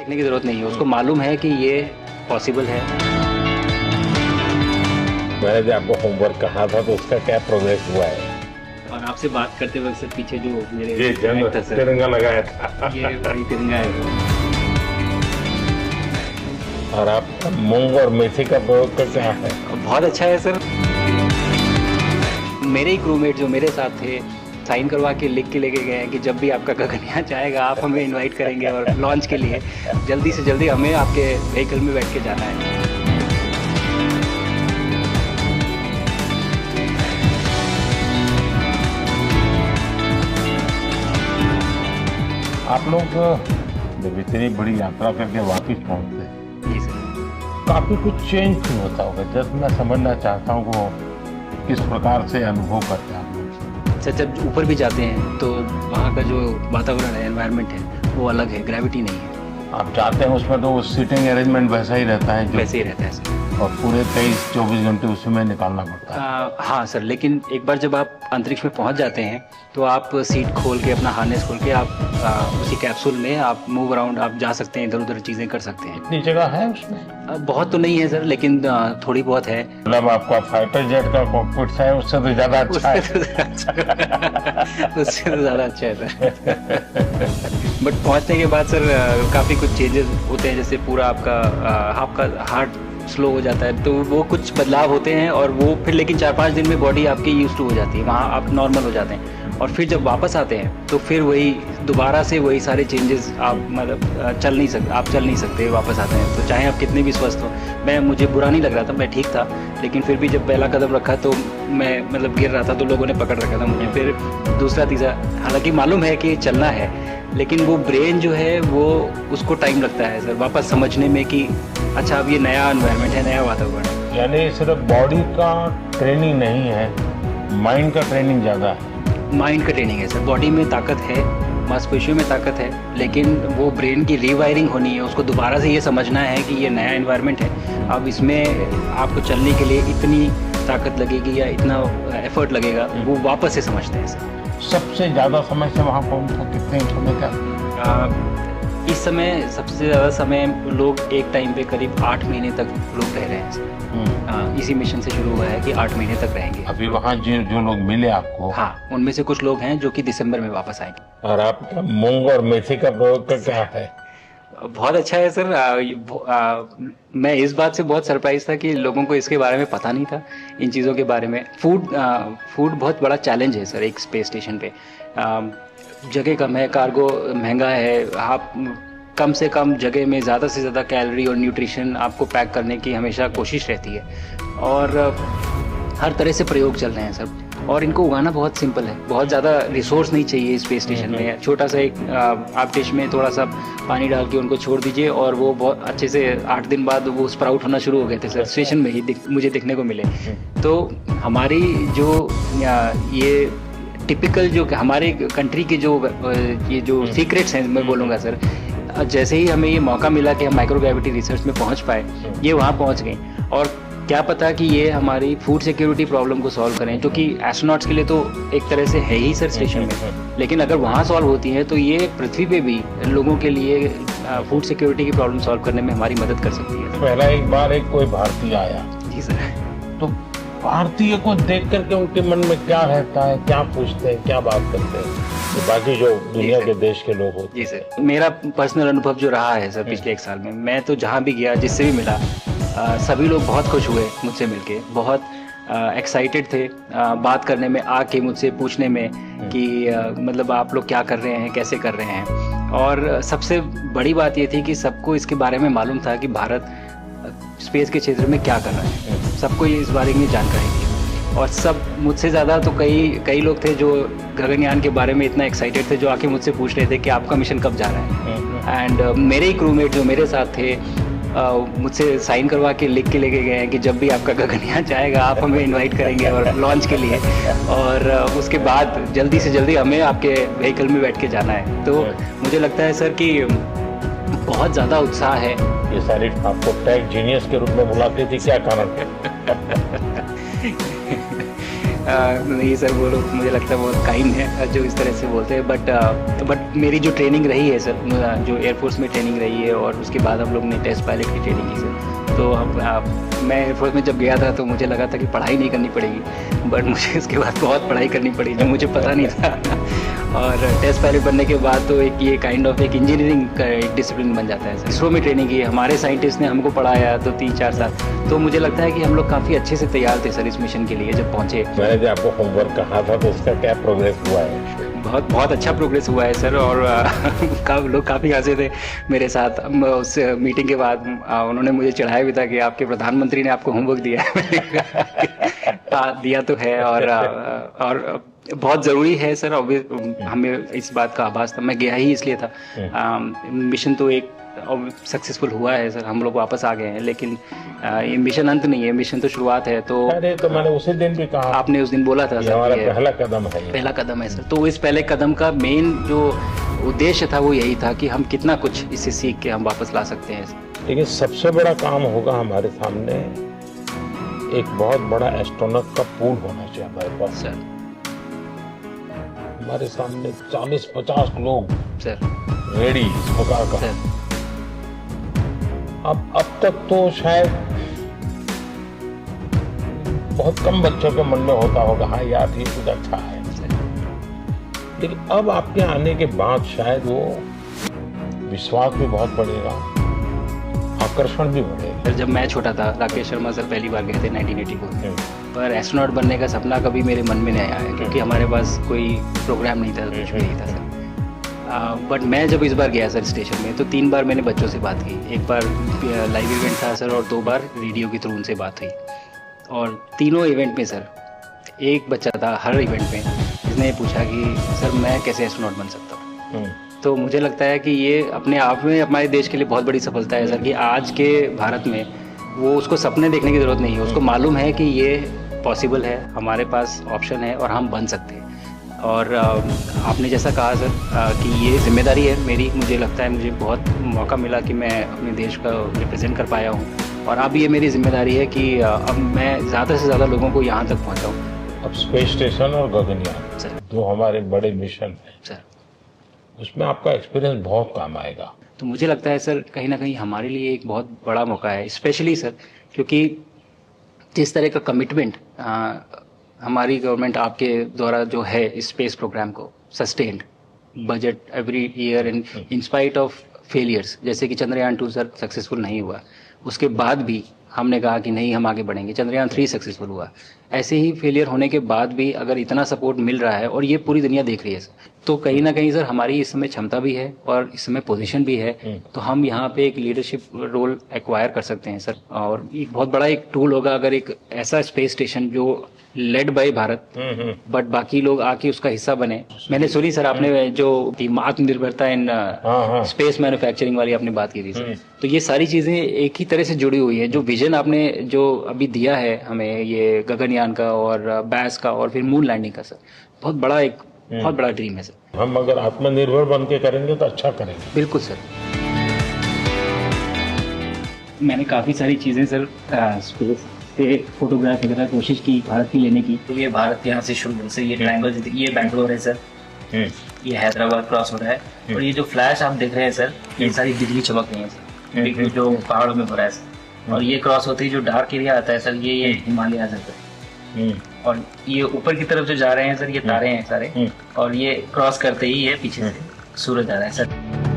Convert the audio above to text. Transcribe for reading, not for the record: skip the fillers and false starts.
देखने की ज़रूरत नहीं है, उसको मालूम है कि ये पॉसिबल है। मैंने जो आपको होमवर्क कहा था तो उसका क्या प्रोग्रेस हुआ है? और आपसे बात करते वक्त सर पीछे जो मेरे ये जंग था सर, तिरंगा लगाया था ये वही तिरंगा है। और आप मूंग और मेथी का प्रयोग का क्या है? बहुत अच्छा है सर। मेरे ही क्रूमेट जो मेरे साथ थे साइन करवा के लिख के लेके गए हैं कि जब भी आपका गगन यहाँ जाएगा आप हमें इनवाइट करेंगे और लॉन्च के लिए जल्दी से जल्दी हमें आपके व्हीकल में बैठ के जाना है। आप लोग जब इतनी बड़ी यात्रा करके वापस पहुंचते हैं, जी सर। काफी कुछ चेंज क्यों होता होगा? जब मैं समझना चाहता हूँ वो किस प्रकार से अनुभव करते हैं आप लोग? सर जब ऊपर भी जाते हैं तो वहाँ का जो वातावरण है, एनवायरनमेंट है, वो अलग है, ग्रेविटी नहीं है। आप जाते हैं उसमें तो वो सीटिंग अरेंजमेंट वैसा ही रहता है जो, वैसे ही रहता है सर। और पूरे 23-24 घंटे उसमें निकालना पड़ता है। हाँ सर, लेकिन एक बार जब आप अंतरिक्ष में पहुंच जाते हैं तो आप सीट खोल के अपना हार्नेस खोल के आप उसी कैप्सूल में आप मूव अराउंड आप जा सकते हैं, इधर उधर चीज़ें कर सकते हैं। इतनी जगह है उसमें? बहुत तो नहीं है सर, लेकिन थोड़ी बहुत है। मतलब आपका फाइटर जेट का कॉकपिट है उससे तो ज्यादा अच्छा है। उससे तो ज़्यादा अच्छा है सर। बट पहुंचने के बाद सर काफ़ी कुछ चेंजेस होते हैं, जैसे पूरा आपका हार्ट स्लो हो जाता है, तो वो कुछ बदलाव होते हैं और वो फिर लेकिन 4-5 दिन में बॉडी आपकी यूज टू हो जाती है, वहाँ आप नॉर्मल हो जाते हैं। और फिर जब वापस आते हैं तो फिर वही दोबारा से वही सारे चेंजेस आप मतलब चल नहीं सकते वापस आते हैं, तो चाहे आप कितने भी स्वस्थ हो। मुझे बुरा नहीं लग रहा था, मैं ठीक था, लेकिन फिर भी जब पहला कदम रखा तो मैं मतलब गिर रहा था तो लोगों ने पकड़ रखा था मुझे। फिर दूसरा तीसरा, हालांकि मालूम है कि चलना है, लेकिन वो ब्रेन जो है वो उसको टाइम लगता है सर वापस समझने में कि अच्छा अब ये नया एनवायरनमेंट है, नया वातावरण है। यानी सिर्फ बॉडी का ट्रेनिंग नहीं है, माइंड का ट्रेनिंग ज़्यादा है। माइंड का ट्रेनिंग है सर। बॉडी में ताकत है, मांसपेशियों में ताकत है, लेकिन वो ब्रेन की रीवायरिंग होनी है, उसको दोबारा से ये समझना है कि ये नया एनवायरनमेंट है, अब इसमें आपको चलने के लिए इतनी ताकत लगेगी या इतना एफर्ट लगेगा, वो वापस से समझते हैं सर। सबसे ज़्यादा समय से वहाँ पहुँचा कितने समय का? इस समय सबसे ज़्यादा समय लोग एक टाइम पे करीब 8 महीने तक लोग रह रहे हैं सर। इसी मिशन से शुरू हुआ है कि 8 महीने तक रहेंगे। अभी वहाँ जो लोग मिले आपको, हाँ, उनमें से कुछ लोग हैं जो कि दिसंबर में वापस आएंगे। और आपका मूंग और मेथी का प्रयोग का क्या है? बहुत अच्छा है सर। मैं इस बात से बहुत सरप्राइज था कि लोगों को इसके बारे में पता नहीं था, इन चीज़ों के बारे में। फूड बहुत बड़ा चैलेंज है सर एक स्पेस स्टेशन पे। जगह कम है, कार्गो महंगा है, आप कम से कम जगह में ज़्यादा से ज़्यादा कैलोरी और न्यूट्रिशन आपको पैक करने की हमेशा कोशिश रहती है, और हर तरह से प्रयोग चल रहे हैं सब। और इनको उगाना बहुत सिंपल है, बहुत ज़्यादा रिसोर्स नहीं चाहिए स्पेस स्टेशन में। छोटा सा एक आप डिश में थोड़ा सा पानी डाल के उनको छोड़ दीजिए और वो बहुत अच्छे से 8 दिन बाद वो स्प्राउट होना शुरू हो गए थे सर, स्टेशन में ही मुझे देखने को मिले। तो हमारी जो ये टिपिकल जो हमारे कंट्री के जो ये जो सीक्रेट्स हैं मैं बोलूँगा सर, जैसे ही हमें ये मौका मिला कि हम माइक्रोग्रेविटी रिसर्च में पहुँच पाए, ये वहाँ पहुँच गए। और क्या पता कि ये हमारी फूड सिक्योरिटी प्रॉब्लम को सॉल्व करें, जो कि एस्ट्रोनॉट्स के लिए तो एक तरह से है ही सर स्टेशन में, लेकिन अगर वहाँ सॉल्व होती है तो ये पृथ्वी पे भी लोगों के लिए फूड सिक्योरिटी की प्रॉब्लम सॉल्व करने में हमारी मदद कर सकती है। पहला एक बार एक कोई भारतीय आया। जी सर। तो भारतीय को देख करके उनके मन में क्या रहता है, क्या पूछते हैं, क्या बात करते हैं, तो बाकी जो दुनिया के देश के लोग होते हैं? जी सर, मेरा पर्सनल अनुभव जो रहा है सर पिछले 1 साल में, मैं तो जहाँ भी गया, जिससे भी मिला, सभी लोग बहुत खुश हुए मुझसे मिलके, बहुत एक्साइटेड थे बात करने में, आके मुझसे पूछने में कि मतलब आप लोग क्या कर रहे हैं, कैसे कर रहे हैं। और सबसे बड़ी बात ये थी कि सबको इसके बारे में मालूम था कि भारत स्पेस के क्षेत्र में क्या कर रहा है, सबको ये इस बारे में जानकारी थी। और सब मुझसे ज़्यादा तो कई लोग थे जो गगनयान के बारे में इतना एक्साइटेड थे, जो आके मुझसे पूछ रहे थे कि आपका मिशन कब जा रहा है। एंड मेरे ही क्रूमेट जो मेरे साथ थे मुझसे साइन करवा के लिख के लेके गए हैं कि जब भी आपका गगनयान जाएगा आप हमें इनवाइट करेंगे और लॉन्च के लिए, और उसके बाद जल्दी से जल्दी हमें आपके व्हीकल में बैठ के जाना है। तो मुझे लगता है सर कि बहुत ज़्यादा उत्साह है। ये सारी आपको टेक जीनियस के रूप में बुलाती थी, क्या कारण है? नहीं सर, वो लोग मुझे लगता है बहुत काइंड है जो इस तरह से बोलते हैं, बट मेरी जो ट्रेनिंग रही है सर, जो एयरफोर्स में ट्रेनिंग रही है और उसके बाद हम लोग ने टेस्ट पायलट की ट्रेनिंग की सर, तो मैं एयरफोर्स में जब गया था तो मुझे लगा था कि पढ़ाई नहीं करनी पड़ेगी, बट मुझे इसके बाद बहुत पढ़ाई करनी पड़ी जो मुझे पता नहीं था। और टेस्ट पायलट बनने के बाद तो एक ये काइंड ऑफ एक इंजीनियरिंग का एक डिसिप्लिन बन जाता है। इसरो में ट्रेनिंग की, हमारे साइंटिस्ट ने हमको पढ़ाया तो 3-4 साल, तो मुझे लगता है कि हम लोग काफ़ी अच्छे से तैयार थे सर इस मिशन के लिए जब पहुँचे। मैंने जो आपको होमवर्क कहा था तो उसका क्या प्रोग्रेस हुआ है? बहुत बहुत अच्छा प्रोग्रेस हुआ है सर, और लोग काफ़ी हंसे थे मेरे साथ उस मीटिंग के बाद। उन्होंने मुझे चढ़ाया भी था कि आपके प्रधानमंत्री ने आपको होमवर्क दिया है। दिया तो है, और बहुत ज़रूरी है सर। हमें इस बात का आभास था, मैं गया ही इसलिए था। मिशन तो एक सक्सेसफुल हुआ है सर, हम लोग वापस आ गए हैं, लेकिन ये मिशन अंत नहीं है, मिशन तो शुरुआत है। तो अरे तो मैंने उसी दिन भी कहा, आपने उस दिन बोला था सर, हमारा पहला कदम है, पहला कदम है सर। तो इस पहले कदम का मेन जो उद्देश्य था वो यही था कि हम कितना कुछ इससे सीख के हम वापस ला सकते हैं। लेकिन सबसे बड़ा काम होगा हमारे सामने, एक बहुत बड़ा एस्ट्रोनॉट का पूल होना चाहिए हमारे पास सर। हमारे सामने 40-50 लोग सर रेडी इस प्रकार का। सर अब तक तो शायद बहुत कम बच्चों के मन में होता होगा, हाँ यार ये कुछ अच्छा है, लेकिन अब आपके आने के बाद शायद वो विश्वास भी बहुत बढ़ेगा, आकर्षण भी बढ़ेगा। जब मैं छोटा था, राकेश शर्मा सर पहली बार गए थे 1984 में, पर एस्ट्रोनॉट बनने का सपना कभी मेरे मन में नहीं आया, क्योंकि हमारे पास कोई प्रोग्राम नहीं था, कुछ भी नहीं था सर। बट मैं जब इस बार गया सर स्टेशन में, तो 3 बार मैंने बच्चों से बात की। एक बार लाइव इवेंट था सर, और 2 बार रेडियो के थ्रू उनसे बात हुई। और तीनों इवेंट में सर एक बच्चा था हर इवेंट में जिसने पूछा कि सर मैं कैसे एस्ट्रोनॉट बन सकता हूँ। तो मुझे लगता है कि ये अपने आप में हमारे देश के लिए बहुत बड़ी सफलता है सर, कि आज के भारत में वो उसको सपने देखने की ज़रूरत नहीं है, उसको मालूम है कि ये पॉसिबल है, हमारे पास ऑप्शन है और हम बन सकते हैं। और आपने जैसा कहा सर कि ये जिम्मेदारी है मेरी, मुझे लगता है मुझे बहुत मौका मिला कि मैं अपने देश का रिप्रेजेंट कर पाया हूँ, और अब ये मेरी जिम्मेदारी है कि अब मैं ज़्यादा से ज़्यादा लोगों को यहाँ तक पहुँचाऊँ। अब स्पेस स्टेशन और गगनयान सर, जो हमारे बड़े मिशन हैं सर, उसमें आपका एक्सपीरियंस बहुत काम आएगा। तो मुझे लगता है सर कहीं ना कहीं हमारे लिए एक बहुत बड़ा मौका है, स्पेशली सर क्योंकि जिस तरह का कमिटमेंट हमारी गवर्नमेंट आपके द्वारा जो है इस स्पेस प्रोग्राम को sustained budget every year in spite of failures, जैसे कि चंद्रयान 2 सर सक्सेसफुल नहीं हुआ, उसके बाद भी हमने कहा कि नहीं हम आगे बढ़ेंगे, चंद्रयान 3 सक्सेसफुल हुआ। ऐसे ही फेलियर होने के बाद भी अगर इतना सपोर्ट मिल रहा है और ये पूरी दुनिया देख रही है सर, तो कहीं ना कहीं सर हमारी इस समय क्षमता भी है और इस समय पोजीशन भी है, तो हम यहाँ पे एक लीडरशिप रोल एक्वायर कर सकते हैं सर। और एक बहुत बड़ा एक टूल होगा अगर एक ऐसा स्पेस स्टेशन जो लेड बाय भारत बट बाकी लोग आके उसका हिस्सा बने। मैंने सुनी सर आपने जो आत्मनिर्भरता इन स्पेस मैन्युफैक्चरिंग वाली आपने बात की थी सर, तो ये सारी चीजें एक ही तरह से जुड़ी हुई है। जो विजन आपने जो अभी दिया है हमें ये गगनयान का और बैस का और फिर मून लैंडिंग का सर, बहुत बड़ा ड्रीम है सर। हम अगर आत्मनिर्भर बन के करेंगे तो अच्छा करेंगे। बिल्कुल सर। मैंने काफ़ी सारी चीज़ें सर स्पेस से फोटोग्राफ वगैरह कोशिश की भारत की लेने की। तो ये भारत यहाँ से शुरू से ये ट्रायंगल, ये बैंगलोर है सर, ये हैदराबाद क्रॉस हो रहा है, और ये जो फ्लैश आप देख रहे हैं सर ये सारी बिजली चमक रही है सर, जो पहाड़ों में हो रहा है सर। और ये क्रॉस होते ही जो डार्क एरिया आता है सर ये हिमालय आ जाता है, और ये ऊपर की तरफ जो जा रहे हैं सर ये तारे हैं सारे, और ये क्रॉस करते ही ये पीछे से सूरज आ रहा है सर।